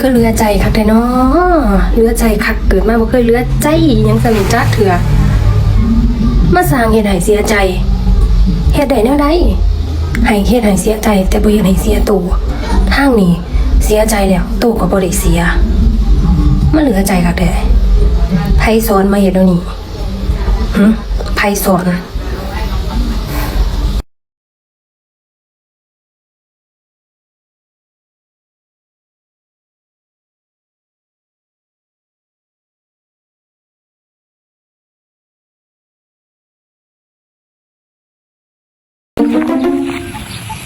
ก็เรือใจคักแต่เนาะเรือใจคักเกิดมาบ่เคยเรือใจยังสนิทจักเถื่อมาสร้างเฮ็ดให้เสียใจเฮ็ดได้แนวใดให้เฮ็ดให้เสียใจแต่บ่เฮ็ดให้เสียตัวทางนี้เสียใจแล้วตัวก็บ่ได้เสียมันเหลือใจคักแท้ไผสอนมาเฮ็ดแล้วนี่ไผสอน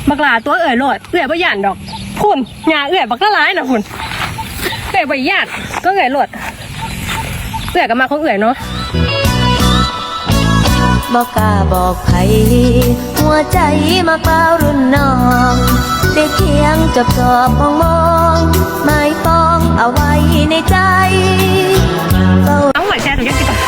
บักหลาตัวเอื่อยโลดเอื่อยบ่ย่านดอกพุ่นหญ้าเอื่อยบักละหลายนะพุ่นเอื่อยบ่ย่านก็เอื่อยโลดเอื่อยก็มาของเอื่อยเนาะบอกกล้าบอกไผหัวใจมาเปล่ารุ่นน้องได้เพียงจอบมองไม่ปองเอาไว้ในใจเอาหมายแชร์ถึงยังสิก่อน